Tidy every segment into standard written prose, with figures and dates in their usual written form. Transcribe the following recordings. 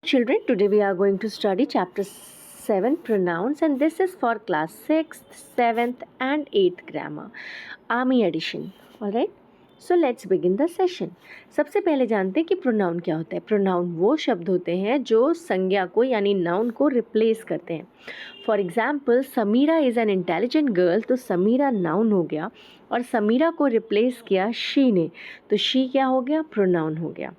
Children, today we are going to study chapter 7 pronouns, and this is for class 6th, 7th and 8th grammar, army edition. Alright, so let's begin the session. सबसे पहले जानते हैं कि pronoun क्या होता है. Pronoun वो शब्द होते हैं जो संज्ञा को यानी नाउन को रिप्लेस करते हैं. For example, Sameera is an intelligent girl, तो समीरा नाउन हो गया और समीरा को रिप्लेस किया शी ने, तो शी क्या हो गया? प्रोनाउन हो गया.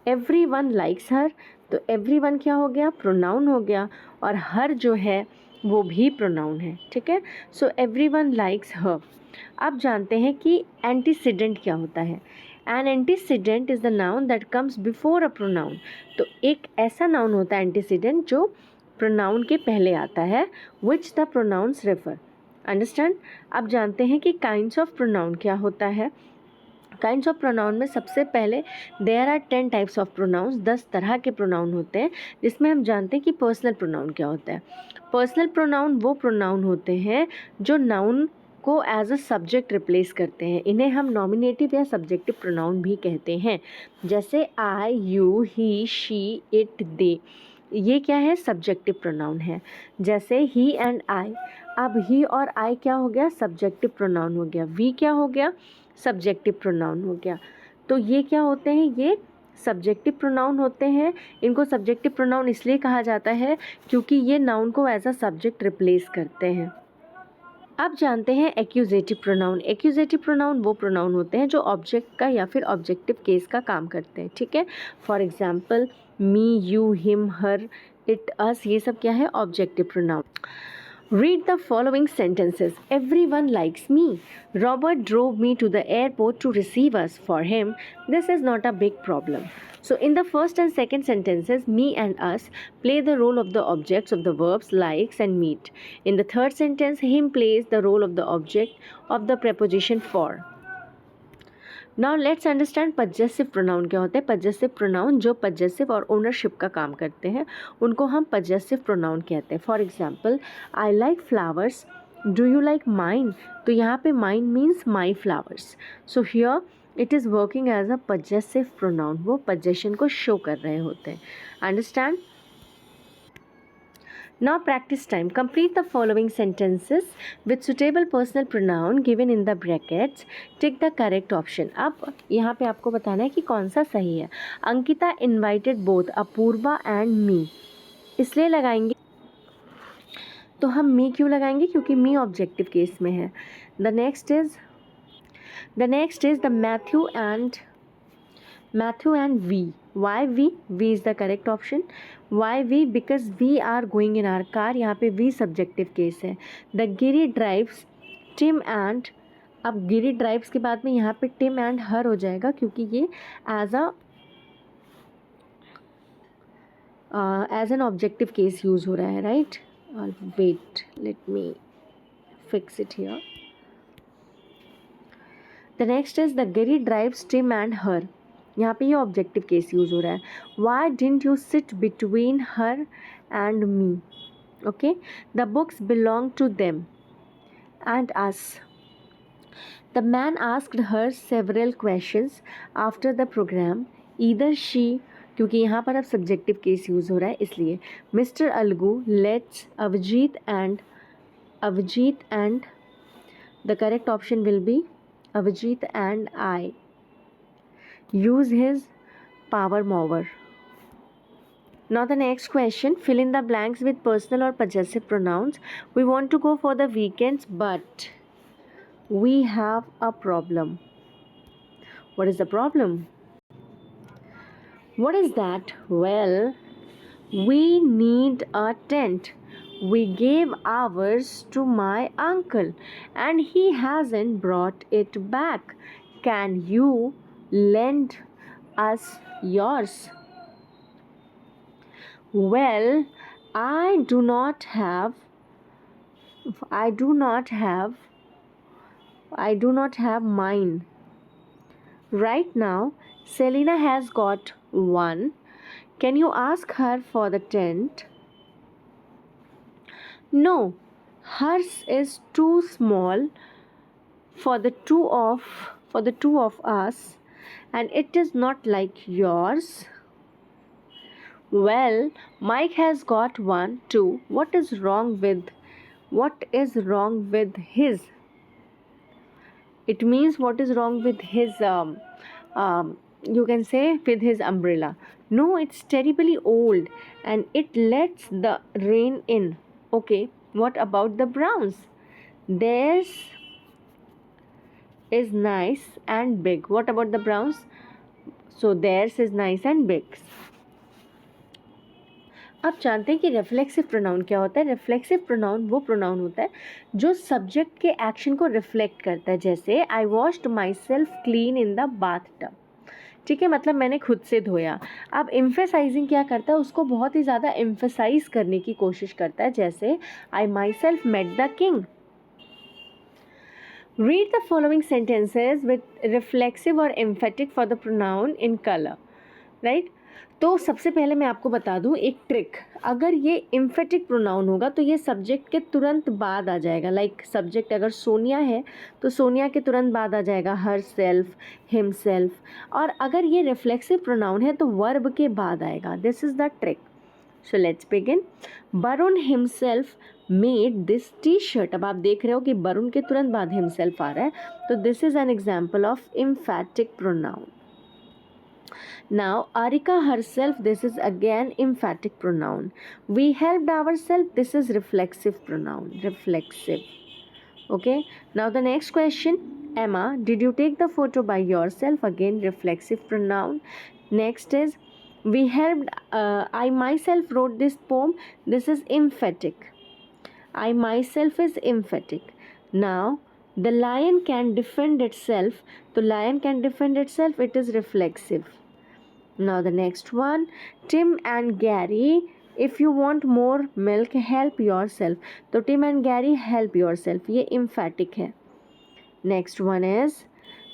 एवरीवन लाइक्स हर, तो एवरीवन क्या हो गया? प्रोनाउन हो गया. और हर जो है वो भी प्रोनाउन है. ठीक है, सो एवरीवन लाइक्स हर. अब जानते हैं कि एंटीसीडेंट क्या होता है. An antecedent is the noun that comes before a pronoun. तो एक ऐसा नाउन होता है एंटीसीडेंट जो प्रोनाउन के पहले आता है, which the pronounce refer. Understand. अब जानते हैं कि काइंड्स ऑफ प्रोनाउन क्या होता है. काइंड्स ऑफ प्रोनाउन में सबसे पहले there are 10 types of pronouns. 10 तरह के प्रोनाउन होते हैं, जिसमें हम जानते हैं कि पर्सनल प्रोनाउन क्या होता है. पर्सनल प्रोनाउन वो प्रोनाउन होते हैं जो नाउन को एज अ सब्जेक्ट रिप्लेस करते हैं. इन्हें हम नॉमिनेटिव या सब्जेक्टिव प्रोनाउन भी कहते हैं. जैसे आई, यू, ही, शी, इट, दे, ये क्या है? सब्जेक्टिव प्रोनाउन है. जैसे ही एंड आई, अब ही और आई क्या हो गया? सब्जेक्टिव प्रोनाउन हो गया. वी क्या हो गया? सब्जेक्टिव प्रोनाउन हो गया. तो ये क्या होते हैं? ये सब्जेक्टिव प्रोनाउन होते हैं. इनको सब्जेक्टिव प्रोनाउन इसलिए कहा जाता है क्योंकि ये नाउन को एज अ सब्जेक्ट रिप्लेस करते हैं. अब जानते हैं एक्यूजेटिव प्रोनाउन. एक्यूजेटिव प्रोनाउन वो प्रोनाउन होते हैं जो ऑब्जेक्ट का या फिर ऑब्जेक्टिव केस का काम करते हैं. ठीक है, for example me, you, him, her, it, us, ये सब क्या है? Objective pronoun. Read the following sentences. Everyone likes me. Robert drove me to the airport to receive us. For him, this is not a big problem. So, in the first and second sentences, me and us play the role of the objects of the verbs likes and meet. In the third sentence, him plays the role of the object of the preposition for. Now let's understand possessive pronoun क्या होते हैं. Possessive pronoun जो possessive और ownership का काम करते हैं उनको हम पजेसिव प्रोनाउन कहते हैं. For example, I like flowers, do you like mine. तो यहाँ पे mine means my flowers. So here it is working as a possessive pronoun. वो पजेशन को शो कर रहे होते हैं. Understand. Now practice time. Complete the following sentences with suitable personal pronoun given in the brackets. Tick the correct option. अब यहाँ पे आपको बताना है कि कौन सा सही है. Ankita invited both Apoorva and me. इसलिए लगाएंगे, तो हम me क्यों लगाएंगे? क्योंकि me ऑब्जेक्टिव केस में है. The next is the Matthew and we. Why we? We is the correct option. Why we? Because we are going in our car. यहाँ पे we subjective case है. The Giri drives Tim and, अब गिरी drives के बाद में यहाँ पे Tim and हर हो जाएगा क्योंकि ये as an objective case use हो रहा है. Right, wait, let me fix it here. The next is the girl drives Tim and her. यहाँ पे ये ऑब्जेक्टिव केस यूज़ हो रहा है. Why didn't you sit between her and me. Okay, the books belong to them and us. The man asked her several questions after the programme. Either she, क्योंकि यहाँ पर अब सब्जेक्टिव केस यूज़ हो रहा है इसलिए. Mister Algu let's Abhijit and the correct option will be Avijit and I use his power mover. Now the next question, fill in the blanks with personal or possessive pronouns. We want to go for the weekends, but we have a problem. What is the problem? What is that? Well, we need a tent. We gave ours to my uncle and he hasn't brought it back. Can you lend us yours? Well, I do not have mine. Right now, Selena has got one. Can you ask her for the tent? No, hers is too small for the two of us, and it is not like yours. Well, Mike has got one too. What is wrong his? It means what is wrong with his you can say with his umbrella. No, it's terribly old and it lets the rain in. Okay, what about the Browns? Theirs is nice and big. What about the Browns? So theirs is nice and big. आप जानते हैं कि reflexive pronoun क्या होता है? Reflexive pronoun वो pronoun होता है जो सब्जेक्ट के एक्शन को रिफ्लेक्ट करता है. जैसे I washed myself clean in the bathtub. ठीक है, मतलब मैंने खुद से धोया. अब एम्फेसाइजिंग क्या करता है? उसको बहुत ही ज़्यादा एम्फेसाइज करने की कोशिश करता है. जैसे I myself met the king. Read the following sentences with reflexive और emphatic for the pronoun in colour. Right. तो सबसे पहले मैं आपको बता दूं एक ट्रिक. अगर ये इम्फेटिक प्रोनाउन होगा तो ये सब्जेक्ट के तुरंत बाद आ जाएगा. लाइक सब्जेक्ट अगर सोनिया है तो सोनिया के तुरंत बाद आ जाएगा हर सेल्फ, हिम सेल्फ. और अगर ये रिफ्लेक्सिव प्रोनाउन है तो वर्ब के बाद आएगा. This is the trick. So let's begin. Varun himself made this T shirt. अब आप देख रहे हो कि वरुण के तुरंत बाद हिमसेल्फ आ रहा है, तो this is an example of emphatic pronoun. Now, Arika herself, this is again emphatic pronoun. We helped ourselves, this is reflexive pronoun. Reflexive. Okay. Now, the next question. Emma, did you take the photo by yourself? Again, reflexive pronoun. Next is, we helped, I myself wrote this poem. This is emphatic. I myself is emphatic. Now, the lion can defend itself. The lion can defend itself, it is reflexive. Now the next one, Tim and Gary, if you want more milk, help yourself. तो Tim and Gary help yourself, ये emphatic है. Next one is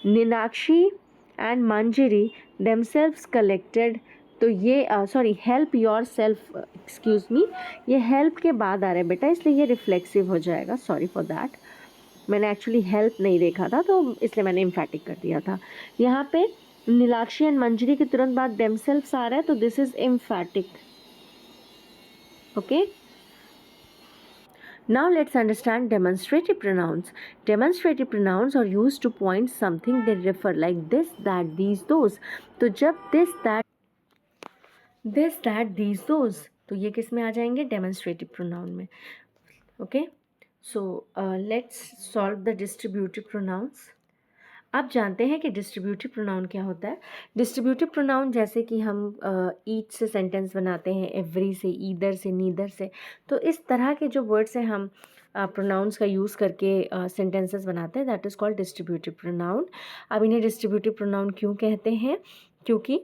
Ninakshi and Manjari themselves collected. तो ये help yourself, excuse me, ये help के बाद आ रहा है बेटा, इसलिए ये reflexive हो जाएगा. Sorry for that. मैंने एक्चुअली हेल्प नहीं देखा था तो इसलिए मैंने इम्फैटिक कर दिया था. यहाँ पे नीलाक्षी एंड मंजरी के तुरंत बाद देमसेल्व्स आ रहा है, तो this is एम्फैटिक. Okay. Now let's understand demonstrative pronouns. Demonstrative pronouns are used to point something they refer, like this, that, these, those. तो जब this, that, these, those, तो ये किस में आ जाएंगे? demonstrative pronoun में. Okay. So let's solve the distributive pronouns. आप जानते हैं कि डिस्ट्रीब्यूटिव प्रोनाउन क्या होता है? डिस्ट्रीब्यूटिव प्रोनाउन जैसे कि हम ईच से सेंटेंस बनाते हैं, एवरी से, ईदर से, नीदर से, तो इस तरह के जो वर्ड्स हैं हम प्रोनाउंस का यूज़ करके सेंटेंसेस बनाते हैं, that is called distributive pronoun. अब इन्हें डिस्ट्रीब्यूटिव प्रोनाउन क्यों कहते हैं? क्योंकि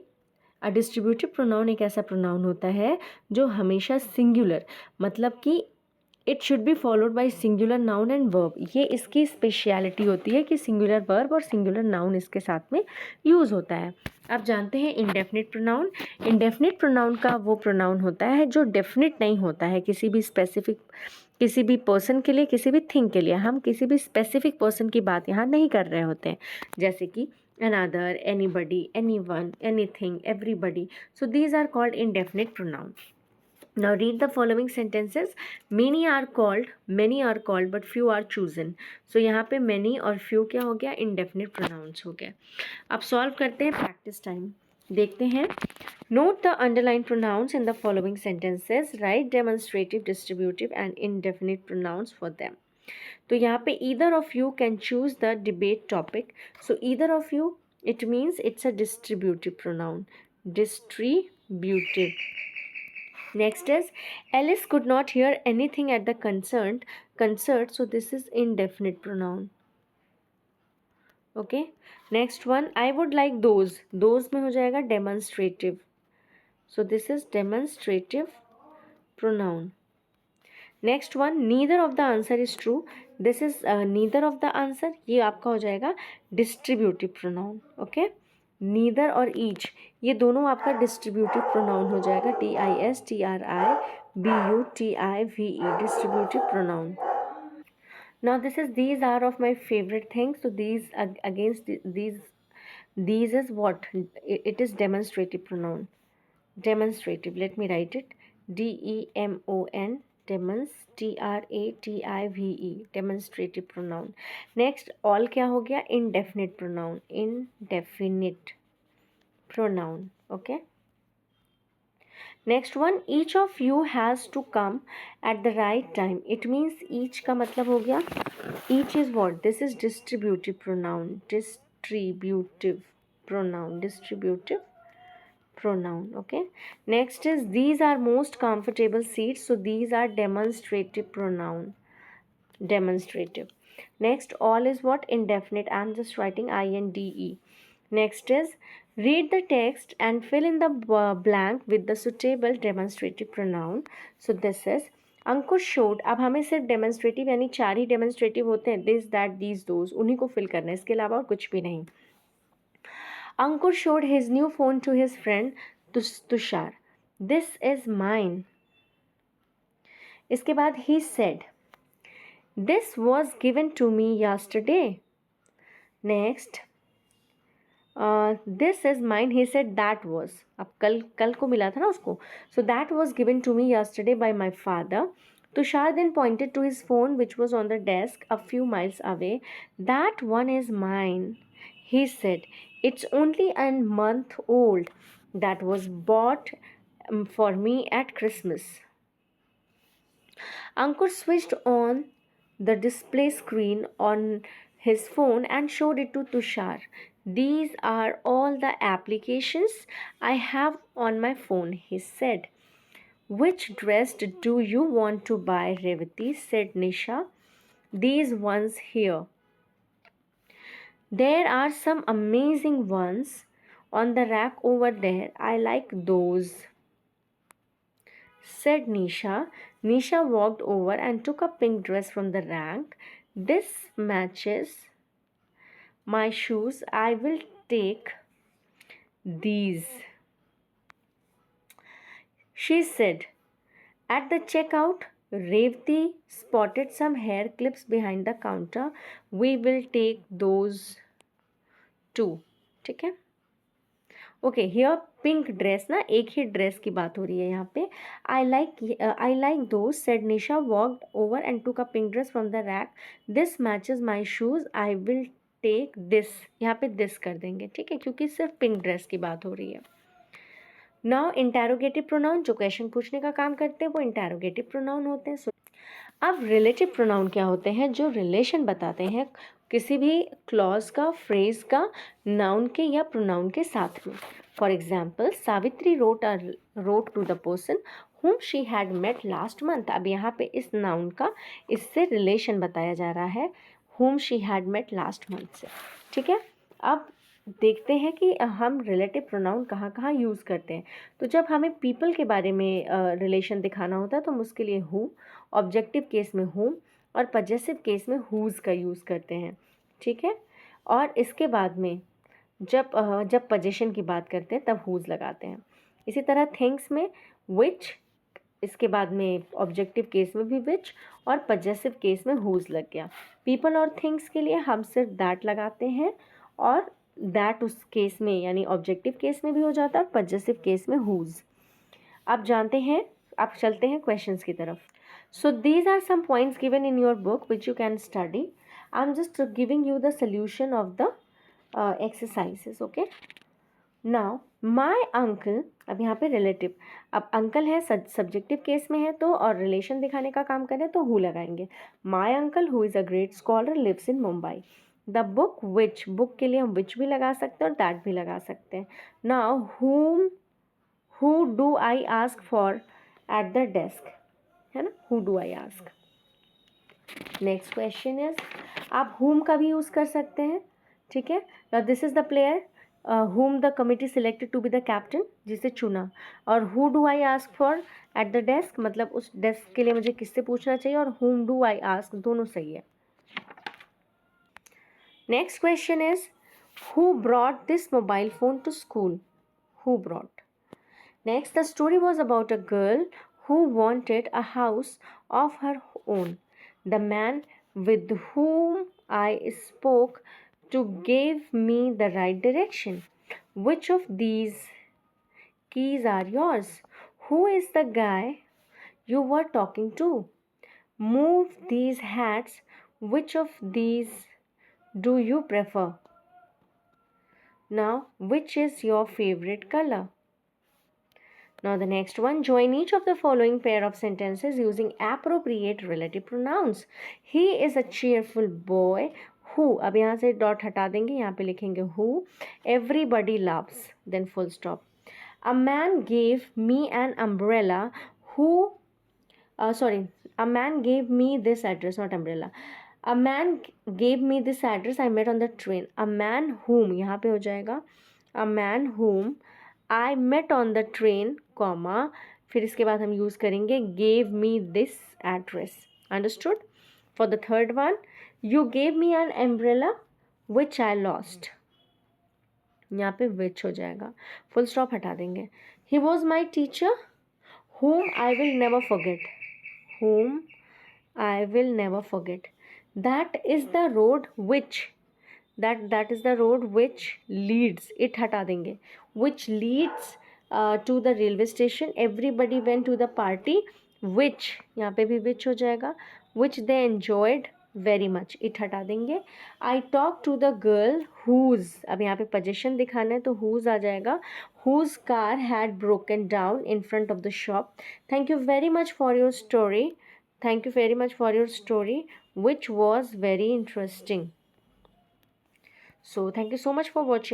डिस्ट्रीब्यूटिव प्रोनाउन एक ऐसा प्रोनाउन होता है जो हमेशा सिंगुलर, मतलब कि it should be followed by singular noun and verb. ये इसकी स्पेशलिटी होती है कि सिंगुलर वर्ब और सिंगुलर नाउन इसके साथ में यूज़ होता है. आप जानते हैं इंडेफिनिट प्रोनाउन. इंडेफिनिट प्रोनाउन का वो प्रोनाउन होता है जो डेफिनिट नहीं होता है किसी भी स्पेसिफिक, किसी भी पर्सन के लिए, किसी भी थिंग के लिए. हम किसी भी स्पेसिफिक पर्सन की बात यहाँ नहीं कर रहे होते हैं, जैसे कि another, anybody, anyone, anything, everybody. So these are called indefinite pronouns. Now read the following sentences. Many are called but few are chosen. So यहाँ पे many और few क्या हो गया? Indefinite pronouns हो गया. अब solve करते हैं, practice time. देखते हैं. Note the underlined pronouns in the following sentences. Write demonstrative, distributive and indefinite pronouns for them. तो यहाँ पे either of you can choose the debate topic. So either of you, it means it's a distributive pronoun. Distributive. Next is Alice could not hear anything at the concert, so this is indefinite pronoun. Okay. Next one, I would like those में हो जाएगा demonstrative, so this is demonstrative pronoun. Next one, neither of the answer is true, this is neither of the answer, ये आपका हो जाएगा distributive pronoun. Okay. Neither और each, ये दोनों आपका डिस्ट्रीब्यूटिव प्रोनाउन हो जाएगा. DISTRIBUTIVE, distributive pronoun. Now this is, these are of my favourite things. तो these against these is what it is, demonstrative pronoun. Demonstrative. Let me write it. DEMON. Demons. TRATIVE. Demonstrative pronoun. Next, all क्या हो गया? Indefinite pronoun. Indefinite pronoun. Okay. Next one, each of you has to come at the right time. It means each का मतलब हो गया. Each is what? This is distributive pronoun. Distributive pronoun. Distributive pronoun. Okay. Next is these are most comfortable seats. So these are demonstrative pronoun. Demonstrative. Next, all is what? Indefinite. I'm just writing INDE. Next is read the text and fill in the blank with the suitable demonstrative pronoun. So this is Ankush showed. अब हमें सिर्फ demonstrative यानी 4 ही demonstrative होते हैं. This that these those, उन्हीं को fill करना है, इसके अलावा और कुछ भी नहीं. अंकुश showed his new phone to his friend Tushar. This is mine. इसके बाद he said this was given to me yesterday. Next, this is mine. He said that was. अब कल को मिला था ना उसको. So that was given to me yesterday by my father. Tushar then pointed to his phone which was on the desk a few miles away. That one is mine. He said, it's only a month old. That was bought for me at Christmas. Ankur switched on the display screen on his phone and showed it to Tushar. These are all the applications I have on my phone, he said. Which dress do you want to buy, Revati? Said Nisha. These ones here. There are some amazing ones on the rack over there. I like those, said Nisha. Nisha walked over and took a pink dress from the rack. This matches my shoes. I will take these, she said. At the checkout, Revati spotted some hair clips behind the counter. We will take those too. ठीक है. Okay, here pink dress ना, एक ही dress की बात हो रही है यहाँ पे. I like those, said Nisha, walked over and took a pink dress from the rack. This matches my shoes. I will take this. यहाँ पे दिस कर देंगे, ठीक है, क्योंकि सिर्फ पिंक ड्रेस की बात हो रही है. नाउ इंटैरोगेटिव प्रोनाउन, जो क्वेश्चन पूछने का काम करते हैं वो इंटैरोगेटिव प्रोनाउन होते हैं. अब रिलेटिव प्रोनाउन क्या होते हैं? जो रिलेशन बताते हैं किसी भी क्लॉज का, फ्रेज का, नाउन के या प्रोनाउन के साथ में. For example, Savitri wrote to the person whom she had met last month. अब यहाँ पे इस नाउन का इससे रिलेशन बताया जा रहा है whom she had met last month से. ठीक है. अब देखते हैं कि हम रिलेटिव प्रोनाउन कहाँ कहाँ यूज़ करते हैं. तो जब हमें पीपल के बारे में रिलेशन दिखाना होता है तो हम उसके लिए हु, ऑब्जेक्टिव केस में हुम और पजेसिव केस में हुज़ का यूज़ करते हैं. ठीक है. और इसके बाद में जब पजेशन की बात करते हैं तब हुज़ लगाते हैं. इसी तरह थिंग्स में विच, इसके बाद में ऑब्जेक्टिव केस में भी विच और पजेसिव केस में हुज़ लग गया. पीपल और थिंग्स के लिए हम सिर्फ दैट लगाते हैं और दैट उस केस में यानी ऑब्जेक्टिव केस में भी हो जाता है और पजेसिव केस में हुज़. अब जानते हैं, अब चलते हैं क्वेश्चंस की तरफ. So these are some points given in your book which you can study. I'm just giving you the solution of the exercises. Okay. Now my uncle, अब यहाँ पे relative, अब uncle है subjective case में है तो और relation दिखाने का काम करें तो who लगाएंगे. My uncle who is a great scholar lives in Mumbai. The book which, book के लिए हम which भी लगा सकते हैं और that भी लगा सकते हैं. Now who do I ask for at the desk, है ना. who do I ask. Next question is, आप whom का भी यूज़ कर सकते हैं. ठीक है. This is the player whom the committee selected to be the captain, जिसे चुना. और who do I ask for at the desk, मतलब उस डेस्क के लिए मुझे किससे पूछना चाहिए, और whom do I ask, दोनों सही है. Next question is, who brought this mobile phone to school. who brought. Next, the story was about a girl who wanted a house of her own. The man with whom I spoke to gave me the right direction. Which of these keys are yours. Who is the guy you were talking to? Move these hats. Which of these do you prefer? Now, which is your favorite color? Now the next one, join each of the following pair of sentences using appropriate relative pronouns. He is a cheerful boy who, अब यहाँ से dot हटा देंगे, यहाँ पे लिखेंगे who. Everybody loves, then full stop. A man gave me an umbrella who, a man gave me this address, not umbrella. A man gave me this address I met on the train. A man whom, यहाँ पे हो जाएगा a man whom I met on the train, comma, फिर इसके बाद हम use करेंगे gave me this address. Understood? For the third one, you gave me an umbrella which I lost. यहाँ पे which हो जाएगा, full stop हटा देंगे. He was my teacher whom I will never forget. Whom I will never forget. That is the road which, that is the road which leads, it हटा देंगे, which leads to the railway station. Everybody went to the party which, यहाँ पे भी which हो जाएगा, which they enjoyed very much, it हटा देंगे. I talked to the girl whose, अब यहाँ पे possession दिखाना है तो whose आ जाएगा, whose car had broken down in front of the shop. Thank you very much for your story. Thank you very much for your story, which was very interesting. So thank you so much for watching.